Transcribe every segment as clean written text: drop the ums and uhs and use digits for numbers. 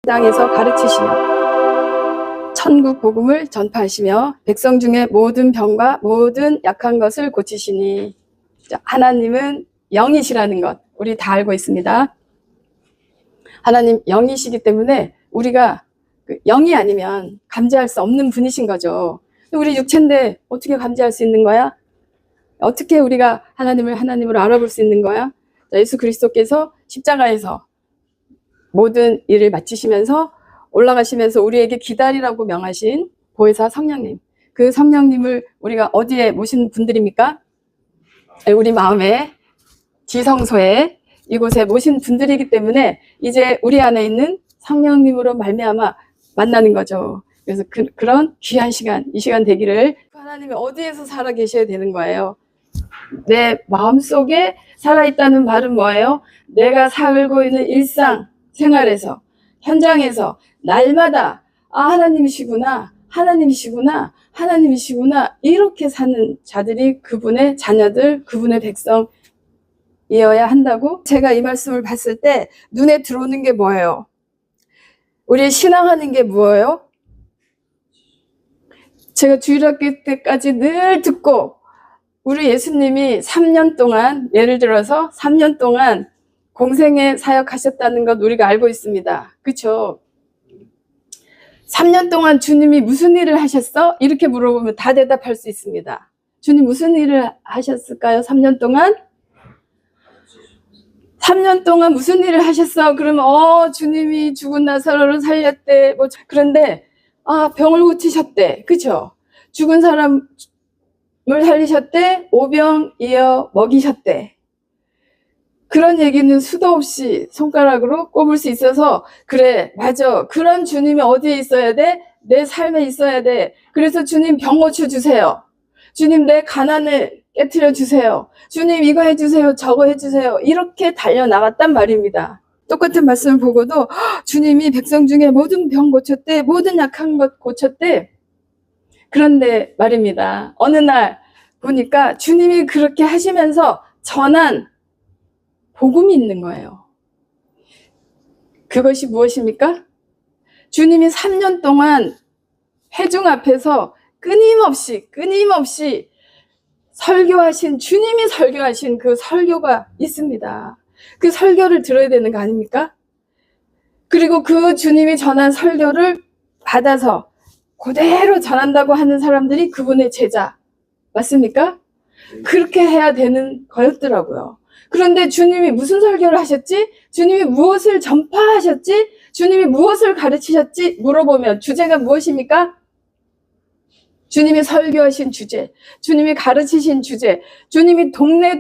땅에서 가르치시며 천국 복음을 전파하시며 백성 중에 모든 병과 모든 약한 것을 고치시니. 하나님은 영이시라는 것 우리 다 알고 있습니다. 하나님 영이시기 때문에 우리가 영이 아니면 감지할 수 없는 분이신 거죠. 우리 육체인데 어떻게 감지할 수 있는 거야? 어떻게 우리가 하나님을 하나님으로 알아볼 수 있는 거야? 예수 그리스도께서 십자가에서 모든 일을 마치시면서 올라가시면서 우리에게 기다리라고 명하신 보혜사 성령님, 그 성령님을 우리가 어디에 모신 분들입니까? 우리 마음에 지성소에 이곳에 모신 분들이기 때문에 이제 우리 안에 있는 성령님으로 말미암아 만나는 거죠. 그래서 그런 귀한 시간, 이 시간 되기를. 하나님이 어디에서 살아 계셔야 되는 거예요? 내 마음속에 살아있다는 말은 뭐예요? 내가 살고 있는 일상 생활에서, 현장에서 날마다 하나님이시구나, 하나님이시구나, 하나님이시구나 이렇게 사는 자들이 그분의 자녀들, 그분의 백성이어야 한다고. 제가 이 말씀을 봤을 때 눈에 들어오는 게 뭐예요? 우리 신앙하는 게 뭐예요? 제가 주일학교 때까지 늘 듣고 우리 예수님이 3년 동안, 예를 들어서 3년 동안 공생애 사역하셨다는 것 우리가 알고 있습니다. 그렇죠? 3년 동안 주님이 무슨 일을 하셨어? 이렇게 물어보면 다 대답할 수 있습니다. 주님 무슨 일을 하셨을까요? 3년 동안? 3년 동안 무슨 일을 하셨어? 그러면 주님이 죽은 나사로를 살렸대. 그런데 병을 고치셨대. 그렇죠? 죽은 사람을 살리셨대. 오병이어 먹이셨대. 그런 얘기는 수도 없이 손가락으로 꼽을 수 있어서, 그래, 맞아. 그런 주님이 어디에 있어야 돼? 내 삶에 있어야 돼. 그래서 주님 병 고쳐주세요. 주님 내 가난을 깨트려 주세요. 주님 이거 해주세요. 저거 해주세요. 이렇게 달려나갔단 말입니다. 똑같은 말씀을 보고도 주님이 백성 중에 모든 병 고쳤대. 모든 약한 것 고쳤대. 그런데 말입니다. 어느 날 보니까 주님이 그렇게 하시면서 전한 복음이 있는 거예요. 그것이 무엇입니까? 주님이 3년 동안 회중 앞에서 끊임없이 설교하신, 주님이 설교하신 그 설교가 있습니다. 그 설교를 들어야 되는 거 아닙니까? 그리고 그 주님이 전한 설교를 받아서 그대로 전한다고 하는 사람들이 그분의 제자. 맞습니까? 그렇게 해야 되는 거였더라고요. 그런데 주님이 무슨 설교를 하셨지? 주님이 무엇을 전파하셨지? 주님이 무엇을 가르치셨지? 물어보면 주제가 무엇입니까? 주님이 설교하신 주제, 주님이 가르치신 주제, 주님이 동네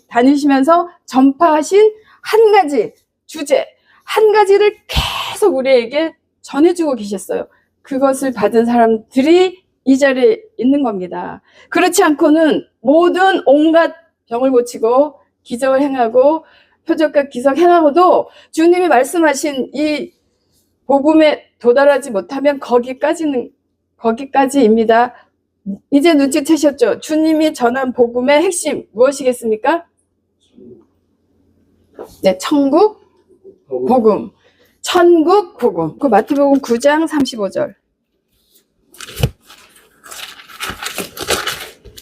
다니시면서 전파하신 한 가지 주제, 한 가지를 계속 우리에게 전해주고 계셨어요. 그것을 받은 사람들이 이 자리에 있는 겁니다. 그렇지 않고는 모든 온갖 병을 고치고 기적을 행하고 표적과 기적 행하고도 주님이 말씀하신 이 복음에 도달하지 못하면 거기까지입니다. 이제 눈치채셨죠? 주님이 전한 복음의 핵심 무엇이겠습니까? 네, 천국 복음. 천국 복음. 그 마태복음 9장 35절.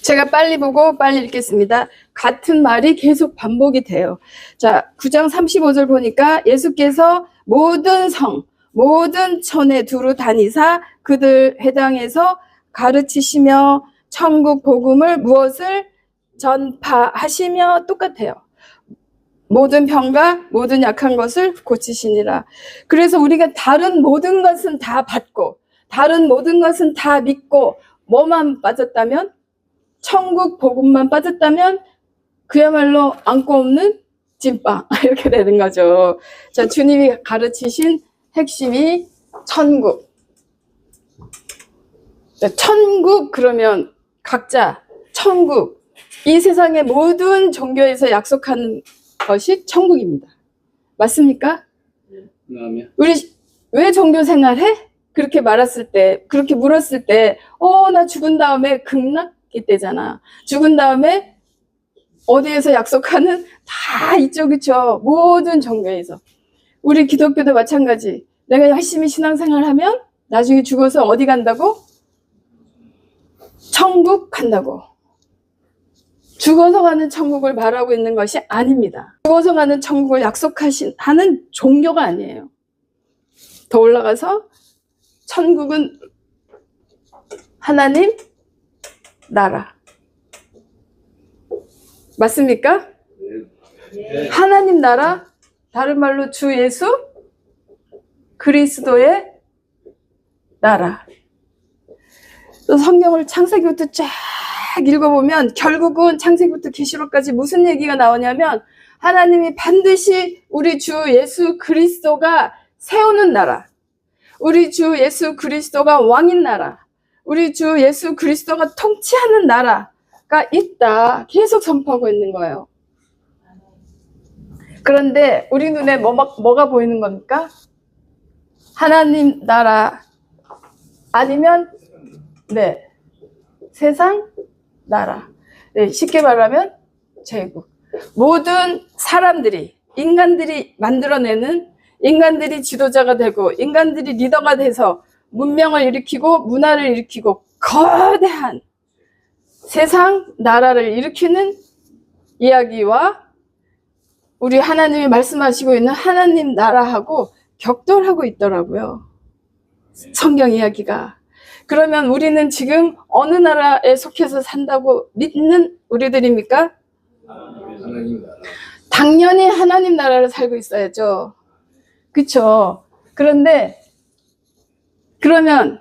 제가 빨리 보고 빨리 읽겠습니다. 같은 말이 계속 반복이 돼요. 자, 9장 35절 보니까 예수께서 모든 성, 모든 촌에 두루 다니사 그들 회당에서 가르치시며 천국 복음을 무엇을 전파하시며 똑같아요. 모든 병과 모든 약한 것을 고치시니라. 그래서 우리가 다른 모든 것은 다 받고 다른 모든 것은 다 믿고 뭐만 빠졌다면, 천국 복음만 빠졌다면 그야말로 안고 없는 찐빵 이렇게 되는 거죠. 자, 주님이 가르치신 핵심이 천국. 천국 그러면 각자 천국, 이 세상의 모든 종교에서 약속하는 것이 천국입니다. 맞습니까? 우리 왜 종교 생활해? 그렇게 말했을 때, 그렇게 물었을 때, 나 죽은 다음에 극락이 되잖아. 죽은 다음에 어디에서 약속하는 다 있죠, 그쵸? 모든 종교에서. 우리 기독교도 마찬가지. 내가 열심히 신앙생활하면 나중에 죽어서 어디 간다고? 천국 간다고. 죽어서 가는 천국을 말하고 있는 것이 아닙니다. 죽어서 가는 천국을 하는 종교가 아니에요. 더 올라가서 천국은 하나님 나라. 맞습니까? 하나님 나라, 다른 말로 주 예수 그리스도의 나라. 또 성경을 창세기부터 쫙 읽어보면 결국은 창세기부터 계시록까지 무슨 얘기가 나오냐면 하나님이 반드시 우리 주 예수 그리스도가 세우는 나라, 우리 주 예수 그리스도가 왕인 나라, 우리 주 예수 그리스도가 통치하는 나라가 있다 계속 선포하고 있는 거예요. 그런데 우리 눈에 뭐가 보이는 겁니까? 하나님 나라 아니면 세상 나라. 쉽게 말하면 제국. 모든 사람들이, 인간들이 만들어내는, 인간들이 지도자가 되고 인간들이 리더가 돼서 문명을 일으키고 문화를 일으키고 거대한 세상 나라를 일으키는 이야기와 우리 하나님이 말씀하시고 있는 하나님 나라하고 격돌하고 있더라고요. 성경 이야기가. 그러면 우리는 지금 어느 나라에 속해서 산다고 믿는 우리들입니까? 하나님 나라. 당연히 하나님 나라를 살고 있어야죠. 그쵸? 그런데 그러면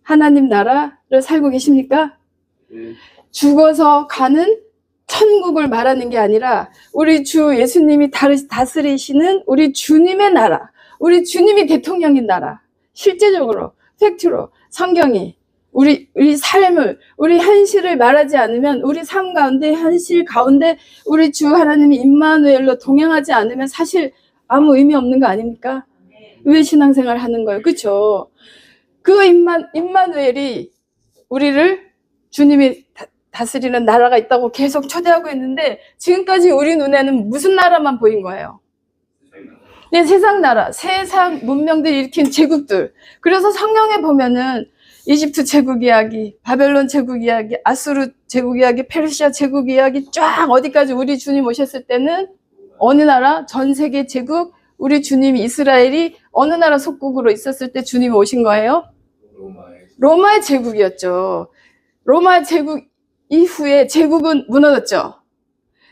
하나님 나라를 살고 계십니까? 죽어서 가는 천국을 말하는 게 아니라 우리 주 예수님이 다스리시는 우리 주님의 나라, 우리 주님이 대통령인 나라. 실제적으로 팩트로 성경이 우리 삶을, 우리 현실을 말하지 않으면, 우리 삶 가운데, 현실 가운데 우리 주 하나님이 임마누엘로 동행하지 않으면 사실 아무 의미 없는 거 아닙니까? 왜 신앙생활 하는 거예요? 그쵸? 그 임마누엘이 우리를 주님이 다스리는 나라가 있다고 계속 초대하고 있는데 지금까지 우리 눈에는 무슨 나라만 보인 거예요? 세상 나라, 세상 문명들 일으킨 제국들. 그래서 성경에 보면은 이집트 제국 이야기, 바벨론 제국 이야기, 아수르 제국 이야기, 페르시아 제국 이야기 쫙 어디까지 우리 주님 오셨을 때는 어느 나라? 전 세계 제국, 우리 주님이 이스라엘이 어느 나라 속국으로 있었을 때 주님이 오신 거예요? 로마의 제국이었죠. 로마 제국 이후에 제국은 무너졌죠.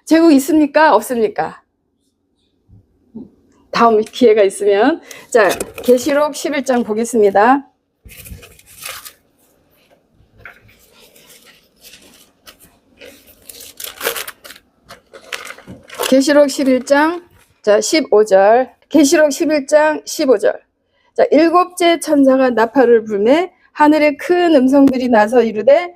제국 있습니까? 없습니까? 다음 기회가 있으면. 자, 계시록 11장 보겠습니다. 계시록 11장, 자, 15절. 계시록 11장 15절. 자, 일곱째 천사가 나팔을 불매 하늘에 큰 음성들이 나서 이르되,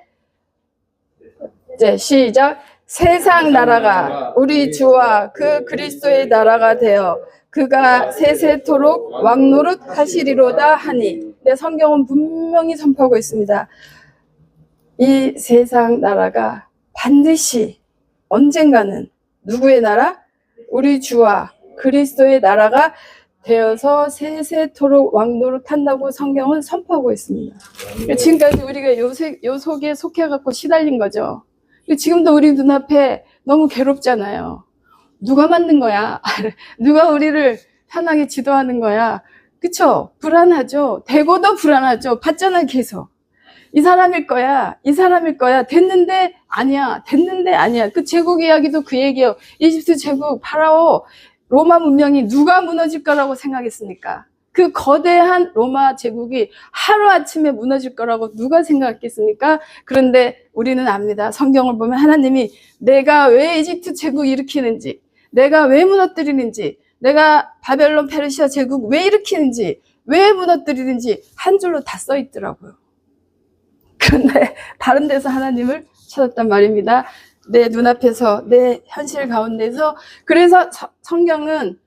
네, 시작. 세상 나라가 우리 주와 그 그리스도의 나라가 되어 그가 세세토록 왕노릇 하시리로다 하니. 네, 성경은 분명히 선포하고 있습니다. 이 세상 나라가 반드시 언젠가는 누구의 나라? 우리 주와 그리스도의 나라가 되어서 세세토록 왕노릇 한다고 성경은 선포하고 있습니다. 지금까지 우리가 요 속에 속해갖고 시달린 거죠. 지금도 우리 눈앞에 너무 괴롭잖아요. 누가 만든 거야? 누가 우리를 편하게 지도하는 거야? 그쵸? 불안하죠? 되고도 불안하죠? 봤잖아요, 계속. 이 사람일 거야, 이 사람일 거야. 됐는데 아니야, 됐는데 아니야. 그 제국 이야기도 그 얘기예요. 이집트 제국, 파라오, 로마 문명이 누가 무너질 거라고 생각했습니까? 그 거대한 로마 제국이 하루아침에 무너질 거라고 누가 생각했겠습니까? 그런데 우리는 압니다. 성경을 보면 하나님이 내가 왜 이집트 제국 일으키는지, 내가 왜 무너뜨리는지, 내가 바벨론 페르시아 제국 왜 일으키는지, 왜 무너뜨리는지 한 줄로 다 써 있더라고요. 그런데 다른 데서 하나님을 찾았단 말입니다. 내 눈앞에서, 내 현실 가운데서. 그래서 성경은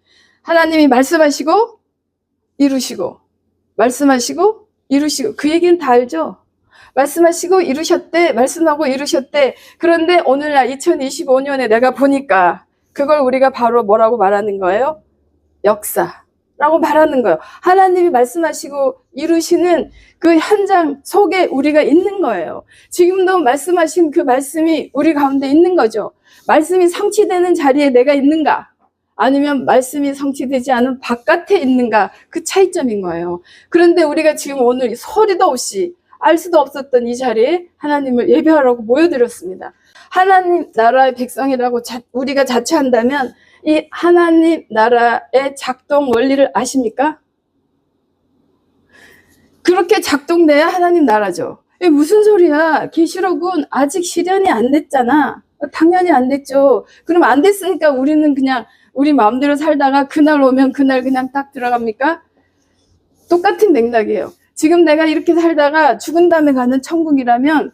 하나님이 말씀하시고 이루시고, 말씀하시고 이루시고, 그 얘기는 다 알죠? 말씀하시고 이루셨대, 말씀하고 이루셨대. 그런데 오늘날 2025년에 내가 보니까 그걸 우리가 바로 뭐라고 말하는 거예요? 역사라고 말하는 거예요. 하나님이 말씀하시고 이루시는 그 현장 속에 우리가 있는 거예요. 지금도 말씀하신 그 말씀이 우리 가운데 있는 거죠. 말씀이 성취되는 자리에 내가 있는가? 아니면 말씀이 성취되지 않은 바깥에 있는가? 그 차이점인 거예요. 그런데 우리가 지금 오늘 소리도 없이 알 수도 없었던 이 자리에 하나님을 예배하라고 모여드렸습니다. 하나님 나라의 백성이라고 우리가 자처한다면 이 하나님 나라의 작동 원리를 아십니까? 그렇게 작동돼야 하나님 나라죠. 이게 무슨 소리야? 계시록은 아직 실현이 안 됐잖아. 당연히 안 됐죠. 그럼 안 됐으니까 우리는 그냥 우리 마음대로 살다가 그날 오면 그날 그냥 딱 들어갑니까? 똑같은 맥락이에요. 지금 내가 이렇게 살다가 죽은 다음에 가는 천국이라면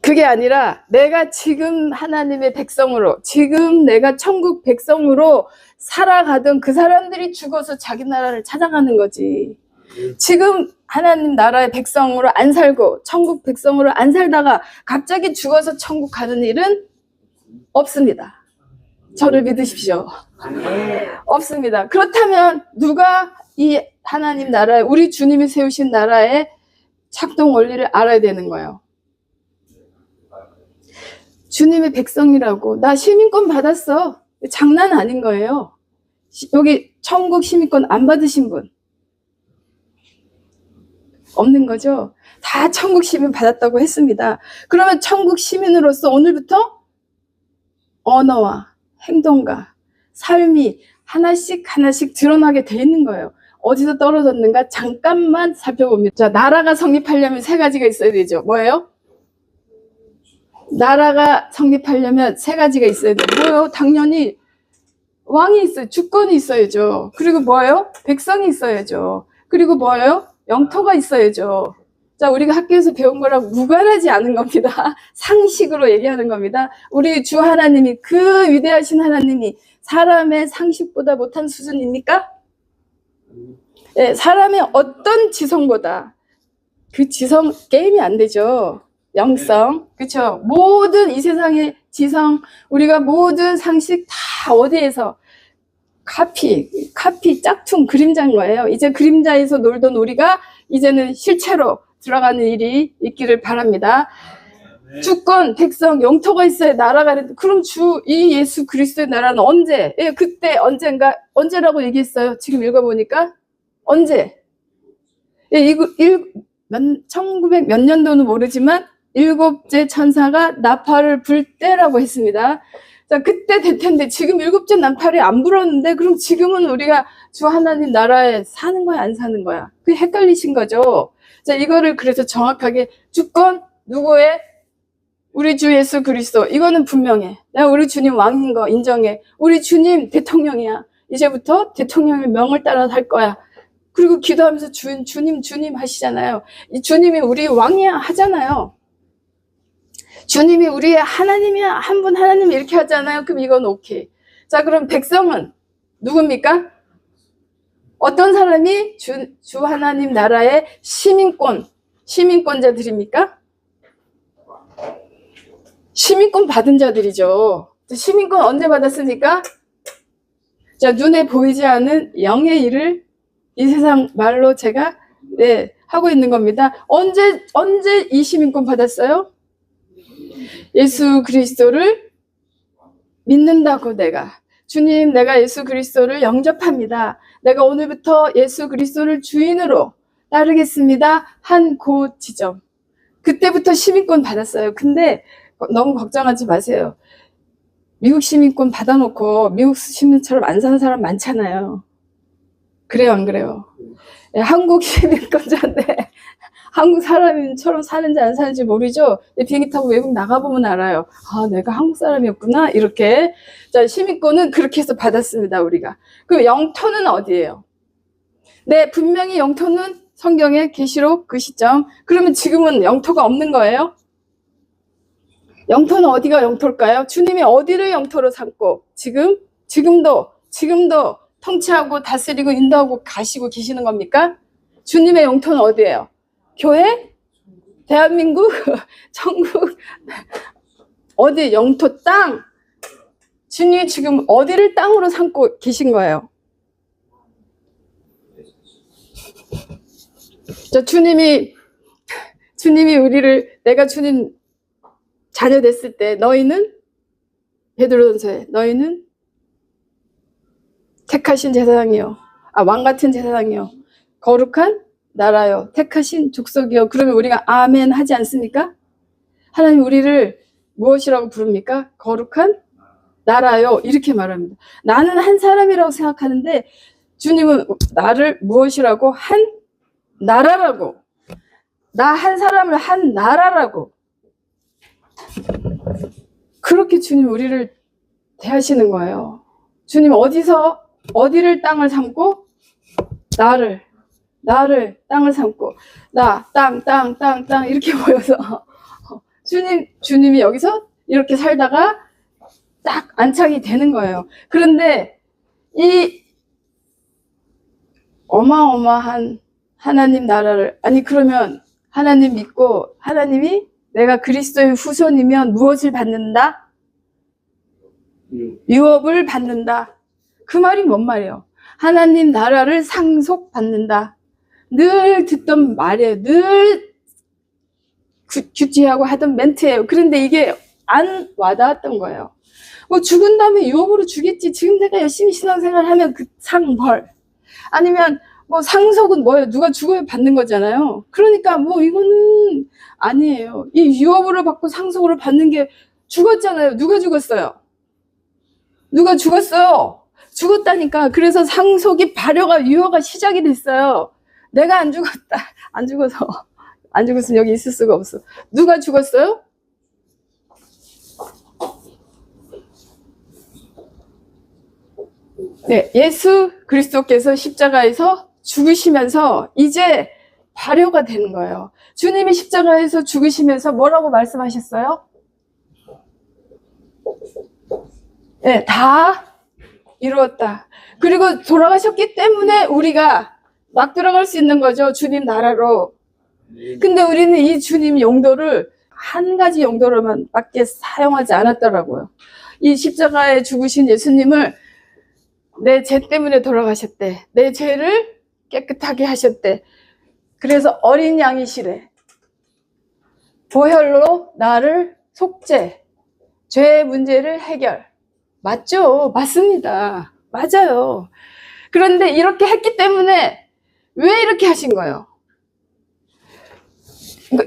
그게 아니라 내가 지금 하나님의 백성으로, 지금 내가 천국 백성으로 살아가던 그 사람들이 죽어서 자기 나라를 찾아가는 거지. 지금 하나님 나라의 백성으로 안 살고 천국 백성으로 안 살다가 갑자기 죽어서 천국 가는 일은 없습니다. 저를 믿으십시오. 없습니다. 그렇다면 누가 이 하나님 나라에, 우리 주님이 세우신 나라의 작동 원리를 알아야 되는 거예요. 주님의 백성이라고. 나 시민권 받았어. 장난 아닌 거예요. 여기 천국 시민권 안 받으신 분 없는 거죠. 다 천국 시민 받았다고 했습니다. 그러면 천국 시민으로서 오늘부터 언어와 행동과 삶이 하나씩 하나씩 드러나게 돼 있는 거예요. 어디서 떨어졌는가 잠깐만 살펴봅니다. 자, 나라가 성립하려면 세 가지가 있어야 되죠. 뭐예요? 나라가 성립하려면 세 가지가 있어야 돼요. 뭐예요? 당연히 왕이 있어요. 주권이 있어야죠. 그리고 뭐예요? 백성이 있어야죠. 그리고 뭐예요? 영토가 있어야죠. 자, 우리가 학교에서 배운 거랑 무관하지 않은 겁니다. 상식으로 얘기하는 겁니다. 우리 주 하나님이, 그 위대하신 하나님이 사람의 상식보다 못한 수준입니까? 네, 사람의 어떤 지성보다, 그 지성 게임이 안 되죠. 영성, 그렇죠? 모든 이 세상의 지성, 우리가 모든 상식 다 어디에서 카피, 짝퉁, 그림자인 거예요. 이제 그림자에서 놀던 우리가 이제는 실체로 들어가는 일이 있기를 바랍니다. 주권, 백성, 영토가 있어야 나라가 있는데, 그럼 이 예수 그리스도의 나라는 언제? 예, 그때 언젠가, 언제라고 얘기했어요. 지금 읽어보니까 언제? 예, 1900 몇 년도는 모르지만 일곱째 천사가 나팔을 불 때라고 했습니다. 자, 그때 될 텐데 지금 일곱째 나팔이 안 불었는데 그럼 지금은 우리가 주 하나님 나라에 사는 거야, 안 사는 거야? 그게 헷갈리신 거죠. 자, 이거를 그래서 정확하게 주권 누구의? 우리 주 예수 그리스도. 이거는 분명해. 내가 우리 주님 왕인 거 인정해. 우리 주님 대통령이야. 이제부터 대통령의 명을 따라 살 거야. 그리고 기도하면서 주님 하시잖아요. 이 주님이 우리 왕이야 하잖아요. 주님이 우리의 하나님이야, 한 분 하나님 이렇게 하잖아요. 그럼 이건 오케이. 자, 그럼 백성은 누굽니까? 어떤 사람이 주 하나님 나라의 시민권자들입니까? 시민권 받은 자들이죠. 시민권 언제 받았습니까? 자, 눈에 보이지 않은 영의 일을 이 세상 말로 제가 하고 있는 겁니다. 언제 이 시민권 받았어요? 예수 그리스도를 믿는다고 주님, 내가 예수 그리스도를 영접합니다. 내가 오늘부터 예수 그리스도를 주인으로 따르겠습니다. 한 그 지점. 그때부터 시민권 받았어요. 근데 너무 걱정하지 마세요. 미국 시민권 받아놓고 미국 시민처럼 안 사는 사람 많잖아요. 그래요, 안 그래요? 예, 한국 시민권자인데 한국 사람처럼 사는지 안 사는지 모르죠? 비행기 타고 외국 나가보면 알아요. 아, 내가 한국 사람이었구나. 이렇게. 자, 시민권은 그렇게 해서 받았습니다, 우리가. 그럼 영토는 어디예요? 네, 분명히 영토는 성경의 계시록 그 시점. 그러면 지금은 영토가 없는 거예요? 영토는 어디가 영토일까요? 주님이 어디를 영토로 삼고 지금도 통치하고 다스리고 인도하고 가시고 계시는 겁니까? 주님의 영토는 어디예요? 교회? 대한민국? 천국? 어디? 영토 땅? 주님이 지금 어디를 땅으로 삼고 계신 거예요? 주님이 우리를, 내가 주님 자녀 됐을 때 너희는, 베드로전서에 너희는 택하신 제사장이요, 왕 같은 제사장이요, 거룩한 나라요, 택하신 족속이요. 그러면 우리가 아멘 하지 않습니까? 하나님 우리를 무엇이라고 부릅니까? 거룩한 나라요, 이렇게 말합니다. 나는 한 사람이라고 생각하는데 주님은 나를 무엇이라고? 한 나라라고. 나 한 사람을 한 나라라고. 그렇게 주님 우리를 대하시는 거예요. 주님 어디를 땅을 삼고? 나를 땅을 삼고, 땅 이렇게 보여서 주님이 여기서 이렇게 살다가 딱 안착이 되는 거예요. 그런데 이 어마어마한 하나님 나라를, 그러면 하나님 믿고 하나님이 내가 그리스도의 후손이면 무엇을 받는다? 유업을 받는다. 그 말이 뭔 말이에요? 하나님 나라를 상속받는다. 늘 듣던 말이에요. 늘 규칙하고 하던 멘트예요. 그런데 이게 안 와닿았던 거예요. 뭐 죽은 다음에 유업으로 주겠지. 지금 내가 열심히 신앙생활하면 그 상벌. 아니면 뭐 상속은 뭐예요? 누가 죽어야 받는 거잖아요. 그러니까 뭐 이거는 아니에요. 이 유업으로 받고 상속으로 받는 게, 죽었잖아요. 누가 죽었어요? 누가 죽었어요? 죽었다니까. 그래서 상속이 발효가, 유효가 시작이 됐어요. 내가 안 죽었으면 여기 있을 수가 없어. 누가 죽었어요? 네, 예수 그리스도께서 십자가에서 죽으시면서 이제 발효가 되는 거예요. 주님이 십자가에서 죽으시면서 뭐라고 말씀하셨어요? 네, 다 이루었다. 그리고 돌아가셨기 때문에 우리가 막 들어갈 수 있는 거죠. 주님 나라로. 근데 우리는 이 주님 용도를 한 가지 용도로만 밖에 사용하지 않았더라고요. 이 십자가에 죽으신 예수님을 내 죄 때문에 돌아가셨대. 내 죄를 깨끗하게 하셨대. 그래서 어린 양이시래. 보혈로 나를 속죄, 죄의 문제를 해결. 맞죠? 맞습니다. 맞아요. 그런데 이렇게 했기 때문에 왜 이렇게 하신 거예요?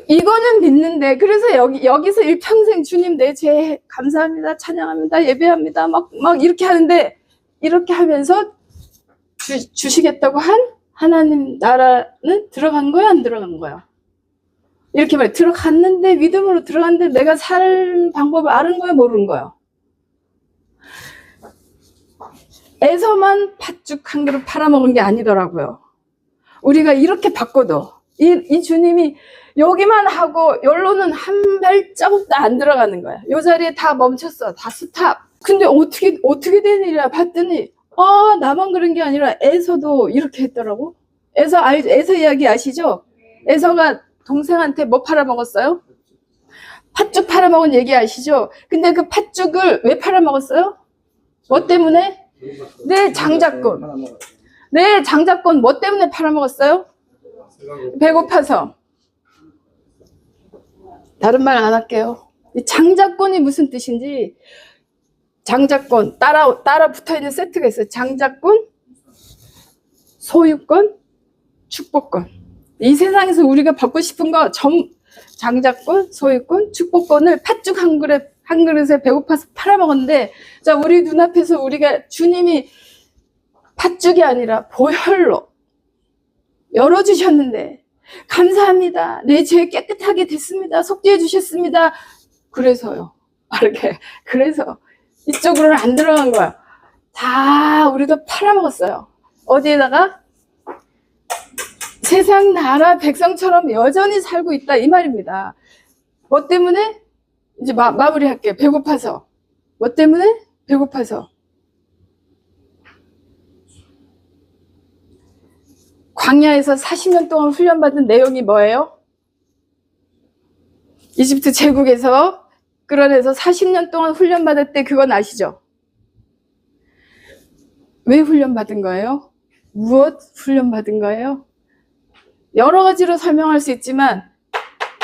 이거는 믿는데, 그래서 여기서 일평생 주님 내 죄 감사합니다, 찬양합니다, 예배합니다, 막 이렇게 하는데, 이렇게 하면서 주시겠다고 한 하나님 나라는 들어간 거야, 안 들어간 거야? 이렇게 말해. 들어갔는데, 믿음으로 들어갔는데 내가 살 방법을 아는 거야, 모르는 거야? 에서만 팥죽 한 그릇 팔아먹은 게 아니더라고요. 우리가 이렇게 바꿔도 이 주님이 여기만 하고 여기로는 한 발자국도 안 들어가는 거야. 이 자리에 다 멈췄어. 다 스탑. 근데 어떻게 된 일이야 봤더니, 나만 그런 게 아니라 에서도 이렇게 했더라고. 에서 이야기 아시죠? 에서가 동생한테 뭐 팔아먹었어요? 팥죽 팔아먹은 얘기 아시죠? 근데 그 팥죽을 왜 팔아먹었어요? 뭐 때문에? 내 장자권 뭐 때문에 팔아먹었어요? 배고파서. 다른 말 안 할게요. 이 장자권이 무슨 뜻인지. 장자권, 따라 붙어있는 세트가 있어요. 장자권, 소유권, 축복권. 이 세상에서 우리가 받고 싶은 거 장자권, 소유권, 축복권을 팥죽 한 그릇에 배고파서 팔아먹었는데, 자, 우리 눈앞에서 우리가 주님이 팥죽이 아니라 보혈로 열어주셨는데, 감사합니다. 내 죄 깨끗하게 됐습니다. 속죄해 주셨습니다. 그래서요. 그래서 이쪽으로는 안 들어간 거야. 다 우리가 팔아먹었어요. 어디에다가? 세상 나라 백성처럼 여전히 살고 있다, 이 말입니다. 뭐 때문에? 이제 마무리할게요. 배고파서. 뭐 때문에? 배고파서. 광야에서 40년 동안 훈련받은 내용이 뭐예요? 이집트 제국에서 끌어내서 40년 동안 훈련받을 때 그건 아시죠? 왜 훈련받은 거예요? 무엇 훈련받은 거예요? 여러 가지로 설명할 수 있지만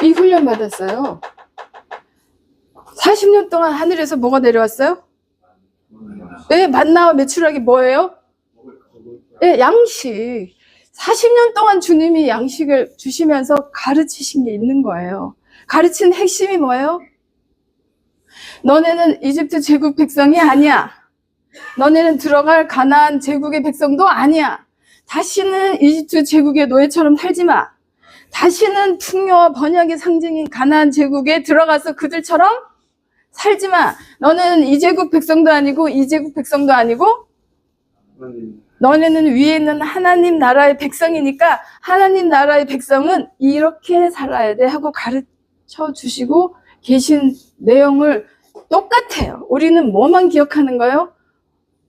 이 훈련받았어요. 40년 동안 하늘에서 뭐가 내려왔어요? 네, 만나와 메추라기 뭐예요? 네, 양식. 40년 동안 주님이 양식을 주시면서 가르치신 게 있는 거예요. 가르친 핵심이 뭐예요? 너네는 이집트 제국 백성이 아니야. 너네는 들어갈 가나안 제국의 백성도 아니야. 다시는 이집트 제국의 노예처럼 살지 마. 다시는 풍요와 번영의 상징인 가나안 제국에 들어가서 그들처럼 살지 마. 너네는 이 제국 백성도 아니고 이 제국 백성도 아니고 너네는 위에 있는 하나님 나라의 백성이니까 하나님 나라의 백성은 이렇게 살아야 돼 하고 가르쳐 주시고 계신 내용을 똑같아요. 우리는 뭐만 기억하는 거예요?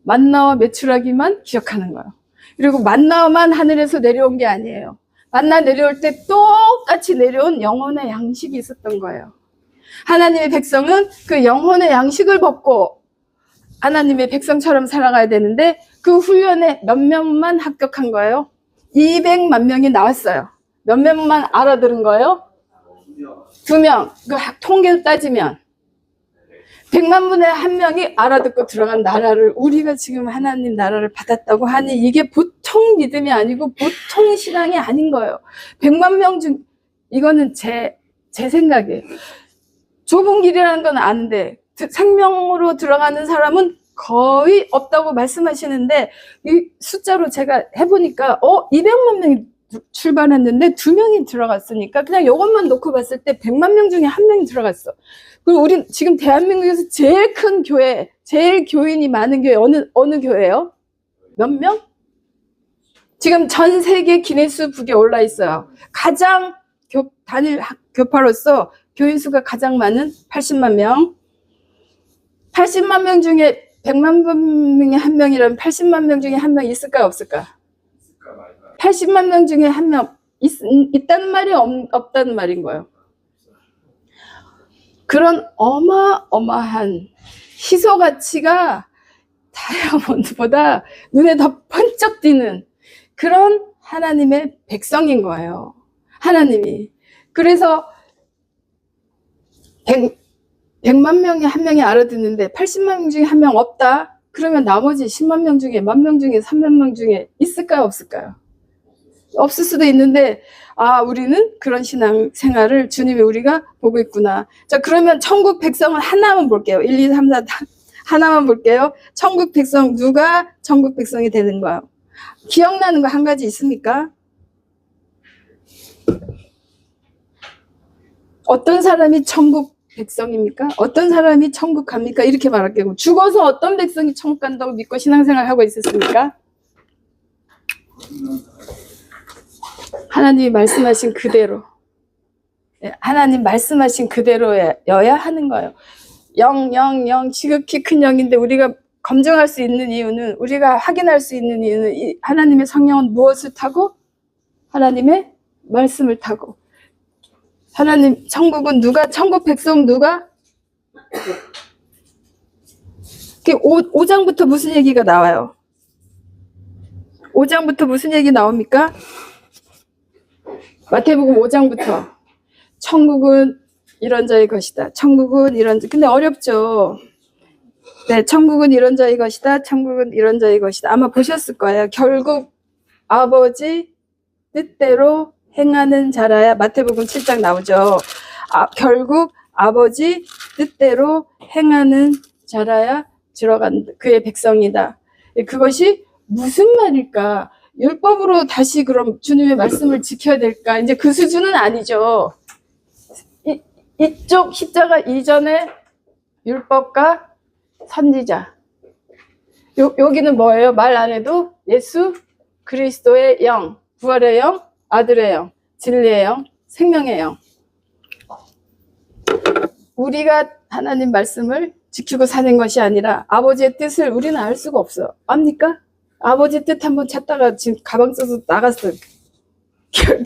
만나와 메추라기만 기억하는 거예요. 그리고 만나만 하늘에서 내려온 게 아니에요. 만나 내려올 때 똑같이 내려온 영혼의 양식이 있었던 거예요. 하나님의 백성은 그 영혼의 양식을 먹고 하나님의 백성처럼 살아가야 되는데 그 훈련에 몇 명만 합격한 거예요? 200만 명이 나왔어요. 몇 명만 알아들은 거예요? 2명. 그 통계로 따지면 100만 분의 1명이 알아듣고 들어간 나라를 우리가 지금 하나님 나라를 받았다고 하니 이게 보통 믿음이 아니고 보통 신앙이 아닌 거예요. 100만 명 중 이거는 제 생각이에요. 좁은 길이라는 건 아는데 생명으로 들어가는 사람은 거의 없다고 말씀하시는데 이 숫자로 제가 해보니까 200만 명이 출발했는데 2명이 들어갔으니까 그냥 이것만 놓고 봤을 때 100만 명 중에 1명이 들어갔어. 그리고 우리 지금 대한민국에서 제일 큰 교회, 제일 교인이 많은 교회 어느 교회예요? 몇 명? 지금 전 세계 기네스북에 올라 있어요. 가장 단일 교파로서 교인 수가 가장 많은 80만 명. 80만 명 중에 100만 명에 1명이라면 80만 명 중에 1명 있을까 없을까? 80만 명 중에 1명 있다는 말이 없다는 말인 거예요. 그런 어마어마한 희소 가치가 다이아몬드보다 눈에 더 번쩍 띄는 그런 하나님의 백성인 거예요. 하나님이. 그래서 100만 명에 1명이 알아듣는데 80만 명 중에 1명 없다? 그러면 나머지 10만 명 중에 10,000명 중에 3,000명 중에 있을까요? 없을까요? 없을 수도 있는데 우리는 그런 신앙 생활을 주님이 우리가 보고 있구나. 자, 그러면 천국 백성은 하나만 볼게요. 1, 2, 3, 4 하나만 볼게요. 천국 백성 누가 천국 백성이 되는 거예요? 기억나는 거 한 가지 있습니까? 어떤 사람이 천국 백성입니까? 어떤 사람이 천국 갑니까? 이렇게 말할게요. 죽어서 어떤 백성이 천국 간다고 믿고 신앙생활 하고 있었습니까? 하나님이 말씀하신 그대로, 하나님 말씀하신 그대로여야 하는 거예요. 영 지극히 큰 영인데 우리가 검증할 수 있는 이유는, 우리가 확인할 수 있는 이유는 이 하나님의 성령은 무엇을 타고? 하나님의 말씀을 타고. 하나님 천국은 누가? 천국 백성 누가? 5장부터 무슨 얘기가 나와요? 5장부터 무슨 얘기 나옵니까? 마태복음 5장부터 천국은 이런 자의 것이다. 천국은 이런 자. 근데 어렵죠. 네, 천국은 이런 자의 것이다. 천국은 이런 자의 것이다. 아마 보셨을 거예요. 결국 아버지 뜻대로 행하는 자라야. 마태복음 7장 나오죠. 결국 아버지 뜻대로 행하는 자라야 들어간 그의 백성이다. 그것이 무슨 말일까? 율법으로 다시 그럼 주님의 말씀을 지켜야 될까? 이제 그 수준은 아니죠. 이쪽 십자가 이전에 율법과 선지자. 여기는 뭐예요? 말 안 해도 예수 그리스도의 영, 부활의 영, 아들의 영, 진리의 영, 생명의 영. 우리가 하나님 말씀을 지키고 사는 것이 아니라 아버지의 뜻을 우리는 알 수가 없어요. 압니까? 아버지 뜻 한번 찾다가 지금 가방 써서 나갔어요.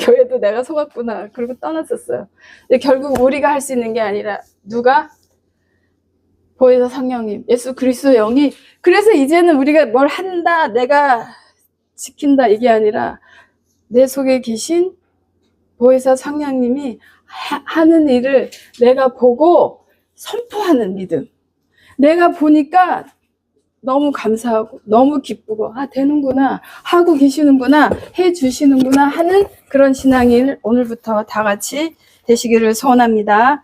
교회도 내가 속았구나. 그리고 떠났었어요. 근데 결국 우리가 할 수 있는 게 아니라 누가? 보혜사 성령님, 예수 그리스도의 영이, 그래서 이제는 우리가 뭘 한다, 내가 지킨다, 이게 아니라 내 속에 계신 보혜사 성령님이 하는 일을 내가 보고 선포하는 믿음. 내가 보니까 너무 감사하고 너무 기쁘고, 아, 되는구나, 하고 계시는구나, 해 주시는구나 하는 그런 신앙일 오늘부터 다 같이 되시기를 소원합니다.